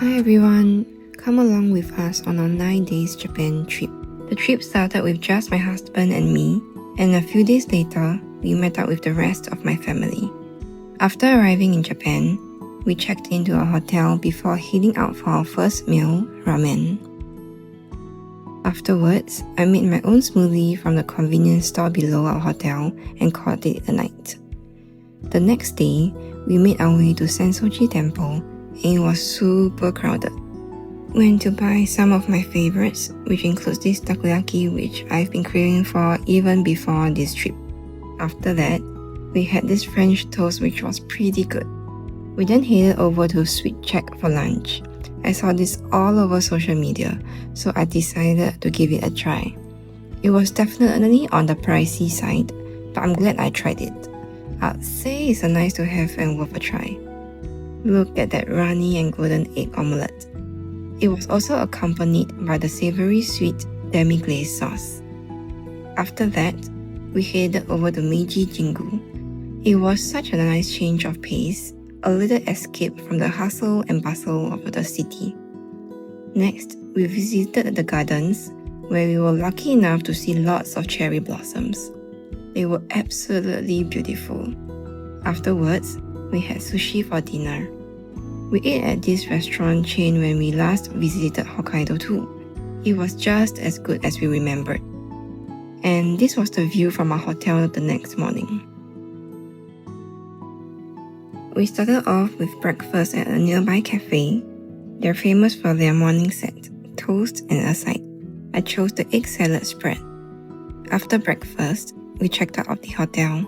Hi everyone, come along with us on our 9 days Japan trip. The trip started with just my husband and me, and a few days later, we met up with the rest of my family. After arriving in Japan, we checked into our hotel before heading out for our first meal, ramen. Afterwards, I made my own smoothie from the convenience store below our hotel and called it a night. The next day, we made our way to Sensoji Temple and it was super crowded. Went to buy some of my favorites, which includes this takoyaki which I've been craving for even before this trip. After that, we had this French toast which was pretty good. We then headed over to Sweet Check for lunch. I saw this all over social media, so I decided to give it a try. It was definitely on the pricey side, but I'm glad I tried it. I'd say it's a nice to have and worth a try. Look at that runny and golden egg omelette. It was also accompanied by the savory sweet demi-glaze sauce. After that, we headed over to Meiji Jingu. It was such a nice change of pace, a little escape from the hustle and bustle of the city. Next, we visited the gardens, where we were lucky enough to see lots of cherry blossoms. They were absolutely beautiful. Afterwards, we had sushi for dinner. We ate at this restaurant chain when we last visited Hokkaido too. It was just as good as we remembered. And this was the view from our hotel the next morning. We started off with breakfast at a nearby cafe. They're famous for their morning set, toast and a side. I chose the egg salad spread. After breakfast, we checked out of the hotel.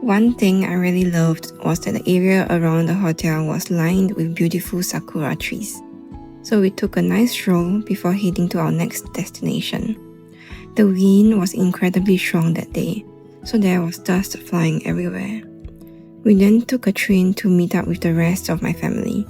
One thing I really loved was that the area around the hotel was lined with beautiful sakura trees. So we took a nice stroll before heading to our next destination. The wind was incredibly strong that day, so there was dust flying everywhere. We then took a train to meet up with the rest of my family.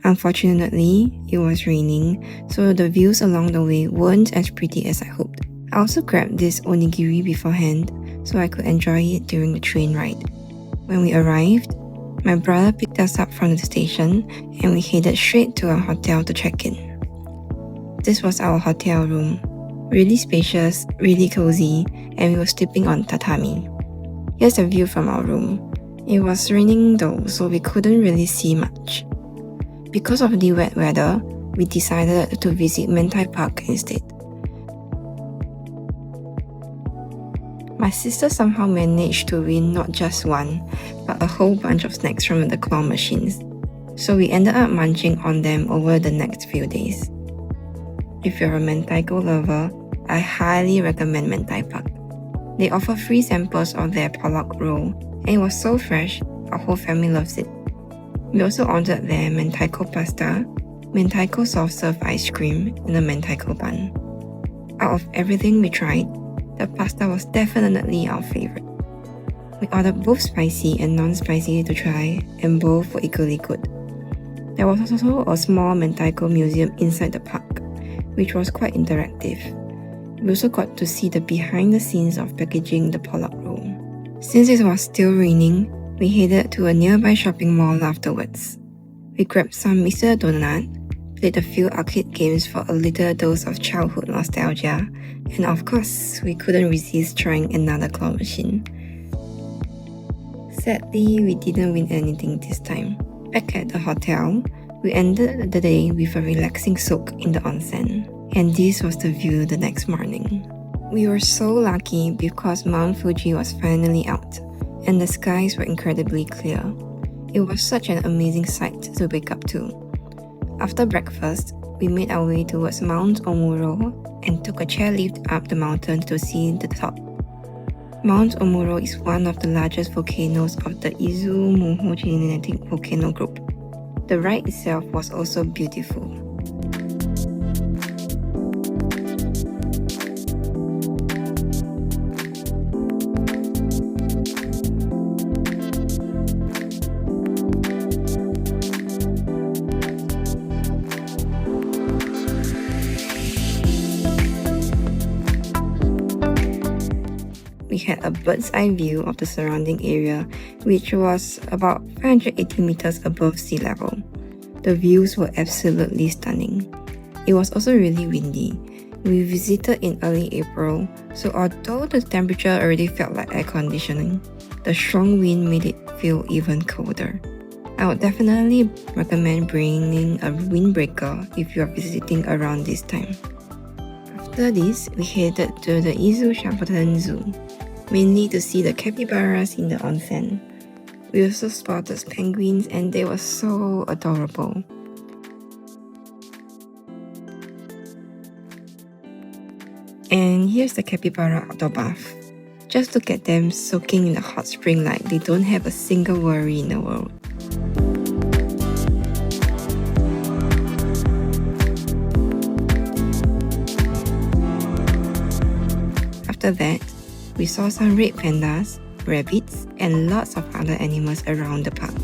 Unfortunately, it was raining, so the views along the way weren't as pretty as I hoped. I also grabbed this onigiri beforehand, so I could enjoy it during the train ride. When we arrived, my brother picked us up from the station and we headed straight to our hotel to check in. This was our hotel room. Really spacious, really cozy, and we were sleeping on tatami. Here's the view from our room. It was raining though, so we couldn't really see much. Because of the wet weather, we decided to visit Mentai Park instead. My sister somehow managed to win not just one, but a whole bunch of snacks from the claw machines. So we ended up munching on them over the next few days. If you're a mentaiko lover, I highly recommend Mentai Park. They offer free samples of their pollock roll, and it was so fresh, our whole family loves it. We also ordered their mentaiko pasta, mentaiko soft serve ice cream, and a mentaiko bun. Out of everything we tried, the pasta was definitely our favorite. We ordered both spicy and non-spicy to try, and both were equally good. There was also a small mentaiko museum inside the park, which was quite interactive. We also got to see the behind the scenes of packaging the pollock roll. Since it was still raining, we headed to a nearby shopping mall afterwards. We grabbed some Mr. Donut, played a few arcade games for a little dose of childhood nostalgia, and of course, we couldn't resist trying another claw machine. Sadly, we didn't win anything this time. Back at the hotel, we ended the day with a relaxing soak in the onsen, and this was the view the next morning. We were so lucky because Mount Fuji was finally out, and the skies were incredibly clear. It was such an amazing sight to wake up to. After breakfast, we made our way towards Mount Omuro and took a chairlift up the mountain to see the top. Mount Omuro is one of the largest volcanoes of the Izu-Moho genetic volcano group. The ride itself was also beautiful. We had a bird's eye view of the surrounding area, which was about 580 meters above sea level. The views were absolutely stunning. It was also really windy. We visited in early April, so although the temperature already felt like air conditioning, the strong wind made it feel even colder. I would definitely recommend bringing a windbreaker if you are visiting around this time. After this, we headed to the Izu Shackleton Zoo, mainly to see the capybaras in the onsen. We also spotted penguins and they were so adorable. And here's the capybara outdoor bath. Just look at them soaking in the hot spring like they don't have a single worry in the world. After that, we saw some red pandas, rabbits, and lots of other animals around the park.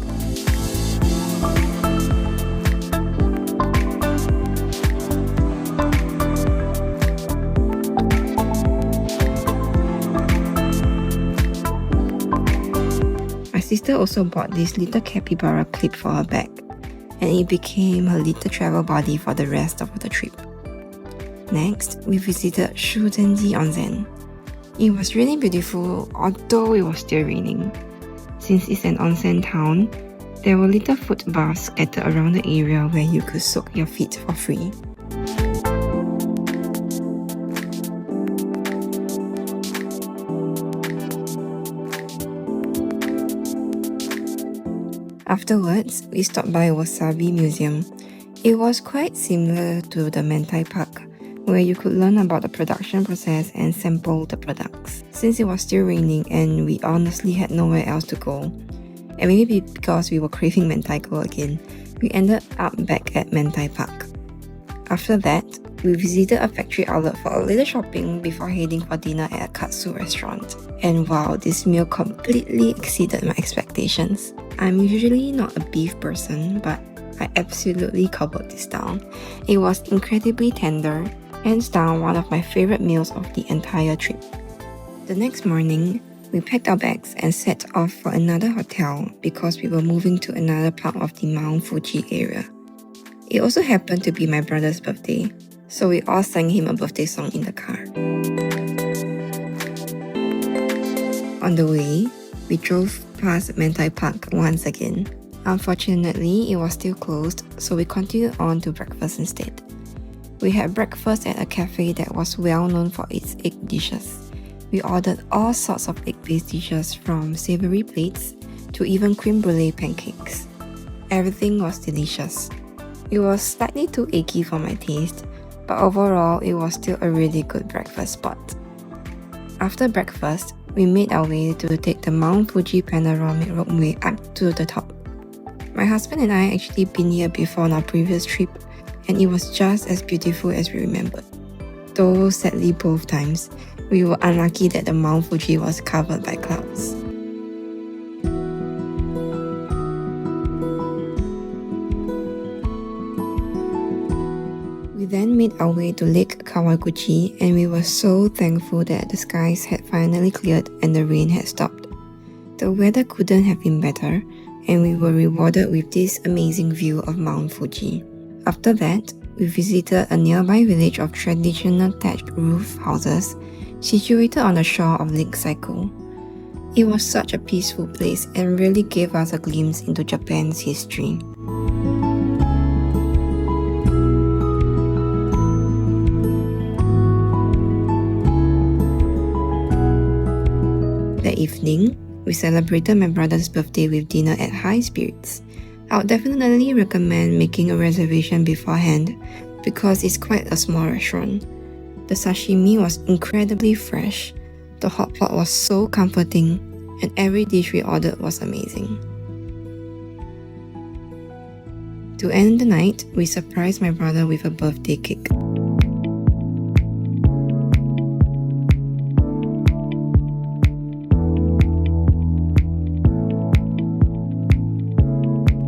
My sister also bought this little capybara clip for her bag, and it became her little travel buddy for the rest of the trip. Next, we visited Shuzenji Onsen. It was really beautiful, although it was still raining. Since it's an onsen town, there were little foot baths scattered around the area where you could soak your feet for free. Afterwards, we stopped by Wasabi Museum. It was quite similar to the Mentai Park, where you could learn about the production process and sample the products. Since it was still raining and we honestly had nowhere else to go, and maybe because we were craving mentaiko again, we ended up back at Mentai Park. After that, we visited a factory outlet for a little shopping before heading for dinner at a katsu restaurant. And wow, this meal completely exceeded my expectations. I'm usually not a beef person, but I absolutely gobbled this down. It was incredibly tender, hands down one of my favorite meals of the entire trip. The next morning, we packed our bags and set off for another hotel because we were moving to another part of the Mount Fuji area. It also happened to be my brother's birthday, so we all sang him a birthday song in the car. On the way, we drove past Mentai Park once again. Unfortunately, it was still closed, so we continued on to breakfast instead. We had breakfast at a cafe that was well known for its egg dishes. We ordered all sorts of egg-based dishes from savory plates to even creme brulee pancakes. Everything was delicious. It was slightly too eggy for my taste, but overall it was still a really good breakfast spot. After breakfast, we made our way to take the Mount Fuji panoramic ropeway up to the top. My husband and I actually been here before on our previous trip, and it was just as beautiful as we remembered. Though sadly both times, we were unlucky that the Mount Fuji was covered by clouds. We then made our way to Lake Kawagoe, and we were so thankful that the skies had finally cleared and the rain had stopped. The weather couldn't have been better, and we were rewarded with this amazing view of Mount Fuji. After that, we visited a nearby village of traditional thatched roof houses situated on the shore of Lake Saiko. It was such a peaceful place and really gave us a glimpse into Japan's history. That evening, we celebrated my brother's birthday with dinner at High Spirits. I would definitely recommend making a reservation beforehand because it's quite a small restaurant. The sashimi was incredibly fresh, the hot pot was so comforting, and every dish we ordered was amazing. To end the night, we surprised my brother with a birthday cake.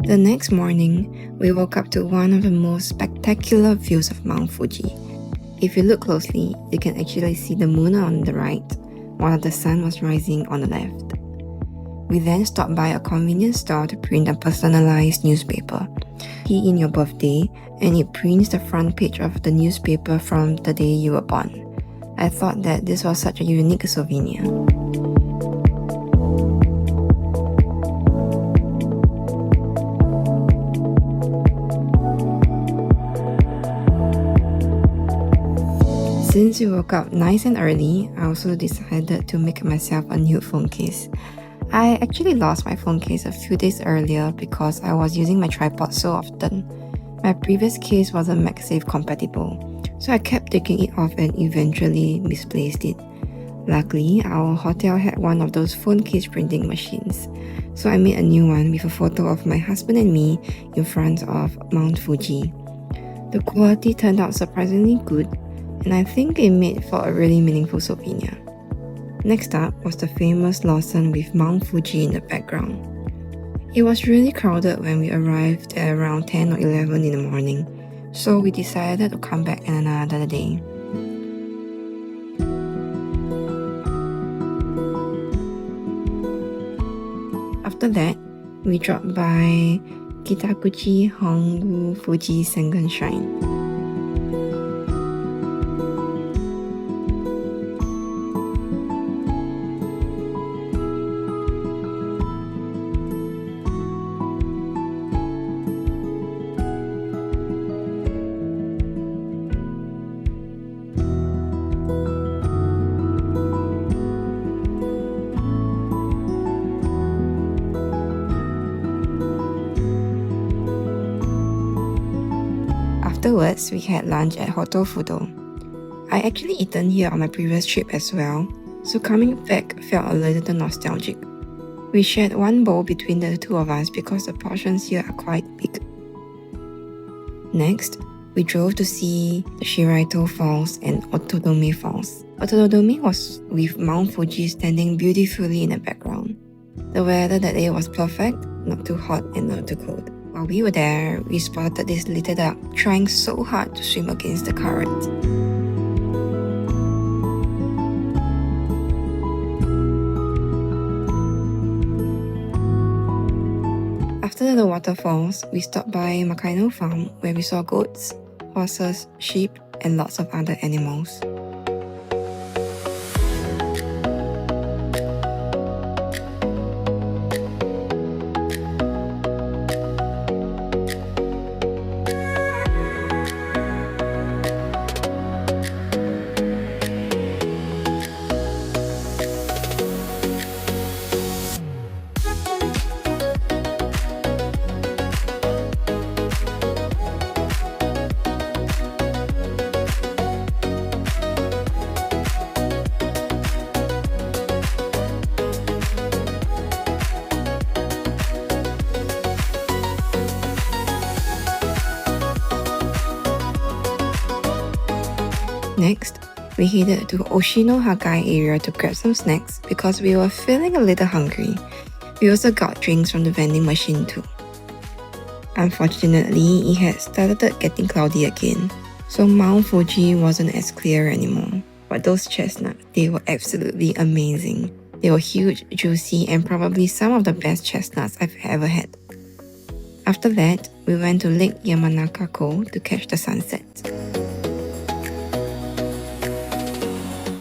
The next morning, we woke up to one of the most spectacular views of Mount Fuji. If you look closely, you can actually see the moon on the right, while the sun was rising on the left. We then stopped by a convenience store to print a personalized newspaper. Key in your birthday, and it prints the front page of the newspaper from the day you were born. I thought that this was such a unique souvenir. Since we woke up nice and early, I also decided to make myself a new phone case. I actually lost my phone case a few days earlier because I was using my tripod so often. My previous case wasn't MagSafe compatible, so I kept taking it off and eventually misplaced it. Luckily, our hotel had one of those phone case printing machines, so I made a new one with a photo of my husband and me in front of Mount Fuji. The quality turned out surprisingly good, and I think it made for a really meaningful souvenir. Next up was the famous Lawson with Mount Fuji in the background. It was really crowded when we arrived at around 10 or 11 in the morning, so we decided to come back another day. After that, we dropped by Kitakuchi Hongu Fuji Sengen Shrine. Afterwards, we had lunch at Hotel Fudo. I actually eaten here on my previous trip as well, so coming back felt a little nostalgic. We shared one bowl between the two of us because the portions here are quite big. Next, we drove to see the Shiraito Falls and Otodome Falls. Otodome was with Mount Fuji standing beautifully in the background. The weather that day was perfect, not too hot and not too cold. While we were there, we spotted this little duck trying so hard to swim against the current. After the waterfalls, we stopped by Makaino Farm where we saw goats, horses, sheep, and lots of other animals. Next, we headed to Oshino Hagai area to grab some snacks because we were feeling a little hungry. We also got drinks from the vending machine too. Unfortunately, it had started getting cloudy again, so Mount Fuji wasn't as clear anymore. But those chestnuts, they were absolutely amazing. They were huge, juicy, and probably some of the best chestnuts I've ever had. After that, we went to Lake Yamanaka-ko to catch the sunset.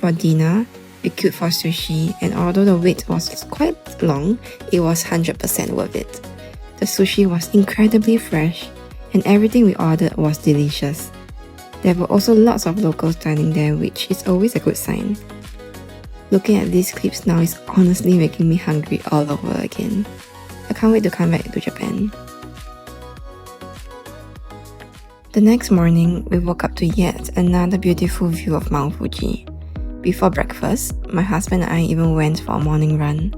For dinner, we queued for sushi, and although the wait was quite long, it was 100% worth it. The sushi was incredibly fresh, and everything we ordered was delicious. There were also lots of locals dining there, which is always a good sign. Looking at these clips now is honestly making me hungry all over again. I can't wait to come back to Japan. The next morning, we woke up to yet another beautiful view of Mount Fuji. Before breakfast, my husband and I even went for a morning run.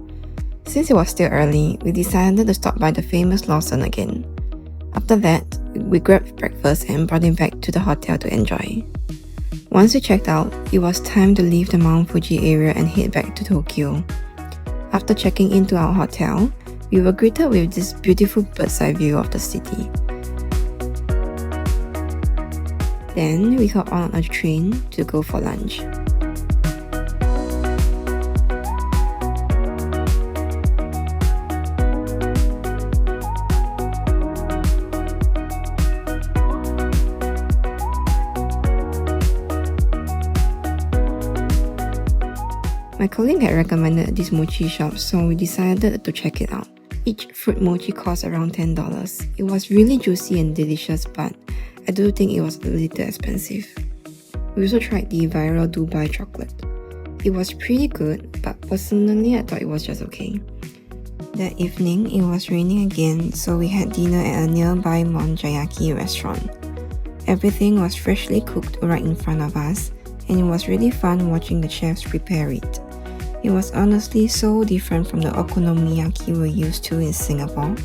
Since it was still early, we decided to stop by the famous Lawson again. After that, we grabbed breakfast and brought it back to the hotel to enjoy. Once we checked out, it was time to leave the Mount Fuji area and head back to Tokyo. After checking into our hotel, we were greeted with this beautiful bird's-eye view of the city. Then we got on a train to go for lunch. My colleague had recommended this mochi shop, so we decided to check it out. Each fruit mochi cost around $10. It was really juicy and delicious, but I do think it was a little expensive. We also tried the viral Dubai chocolate. It was pretty good, but personally I thought it was just okay. That evening, it was raining again, so we had dinner at a nearby Monjayaki restaurant. Everything was freshly cooked right in front of us, and it was really fun watching the chefs prepare it. It was honestly so different from the okonomiyaki we're used to in Singapore.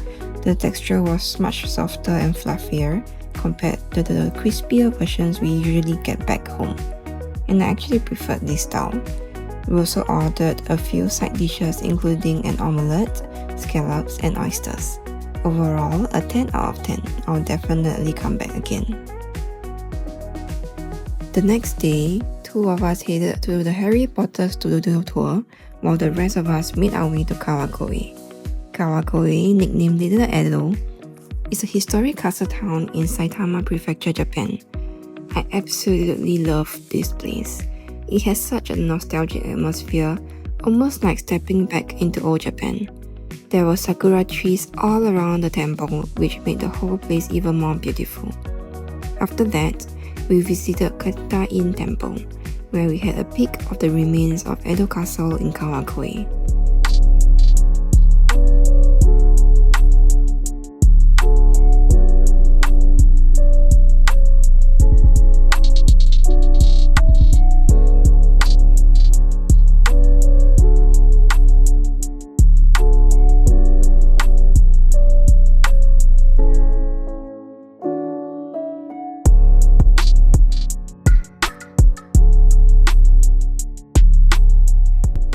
The texture was much softer and fluffier compared to the crispier versions we usually get back home. And I actually preferred this style. We also ordered a few side dishes including an omelette, scallops and oysters. Overall, a 10 out of 10. I'll definitely come back again. The next day, 2 of us headed to the Harry Potter studio tour, while the rest of us made our way to Kawagoe. Kawagoe, nicknamed Little Edo, is a historic castle town in Saitama Prefecture, Japan. I absolutely love this place. It has such a nostalgic atmosphere, almost like stepping back into old Japan. There were sakura trees all around the temple, which made the whole place even more beautiful. After that, we visited Kaita-in Temple, where we had a peek of the remains of Edo Castle in Kawagoe.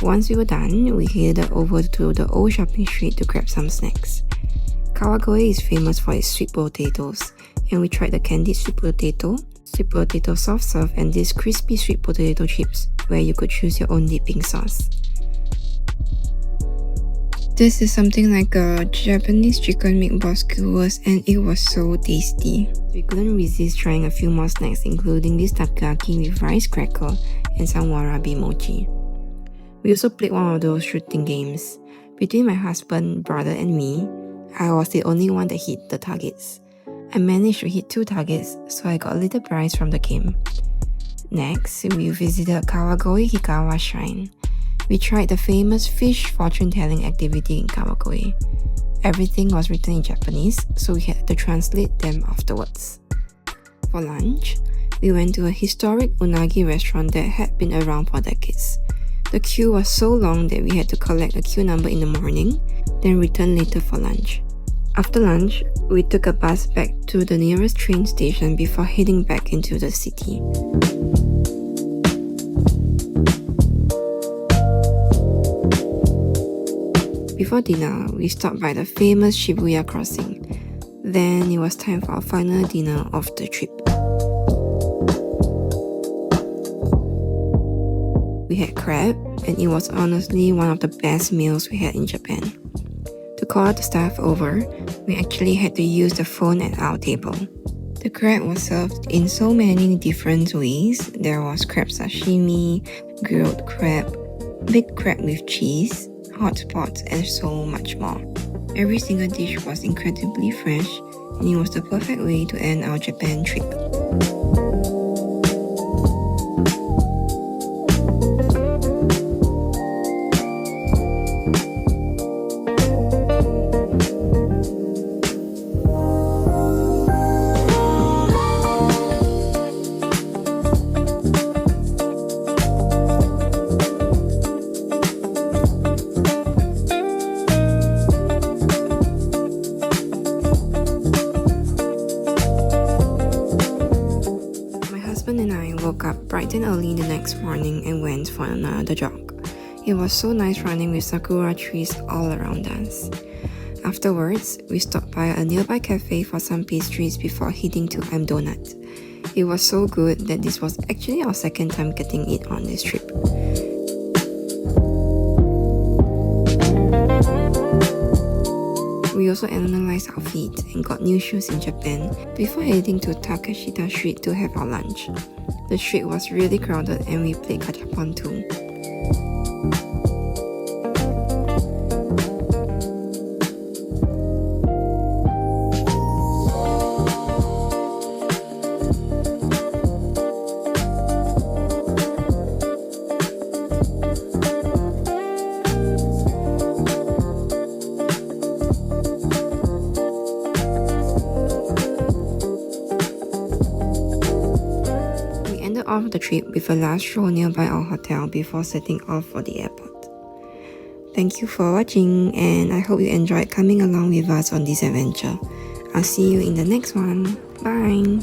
Once we were done, we headed over to the old shopping street to grab some snacks. Kawagoe is famous for its sweet potatoes, and we tried the candied sweet potato soft serve, and these crispy sweet potato chips, where you could choose your own dipping sauce. This is something like a Japanese chicken meatball skewers, and it was so tasty. We couldn't resist trying a few more snacks, including this takoyaki with rice cracker and some warabi mochi. We also played one of those shooting games. Between my husband, brother and me, I was the only one that hit the targets. I managed to hit 2 targets, so I got a little prize from the game. Next, we visited Kawagoe Hikawa Shrine. We tried the famous fish fortune-telling activity in Kawagoe. Everything was written in Japanese, so we had to translate them afterwards. For lunch, we went to a historic unagi restaurant that had been around for decades. The queue was so long that we had to collect a queue number in the morning, then return later for lunch. After lunch, we took a bus back to the nearest train station before heading back into the city. Before dinner, we stopped by the famous Shibuya crossing. Then it was time for our final dinner of the trip. We had crab, and it was honestly one of the best meals we had in Japan. To call the staff over, we actually had to use the phone at our table. The crab was served in so many different ways. There was crab sashimi, grilled crab, baked crab with cheese, hot pots, and so much more. Every single dish was incredibly fresh, and it was the perfect way to end our Japan trip. Woke up bright and early the next morning and went for another jog. It was so nice running with sakura trees all around us. Afterwards, we stopped by a nearby cafe for some pastries before heading to M Donut. It was so good that this was actually our second time getting it on this trip. We also analysed our feet and got new shoes in Japan before heading to Takeshita Street to have our lunch. The street was really crowded and we played gachapon too. off the trip with a last stroll nearby our hotel before setting off for the airport. Thank you for watching, and I hope you enjoyed coming along with us on this adventure. I'll see you in the next one. Bye!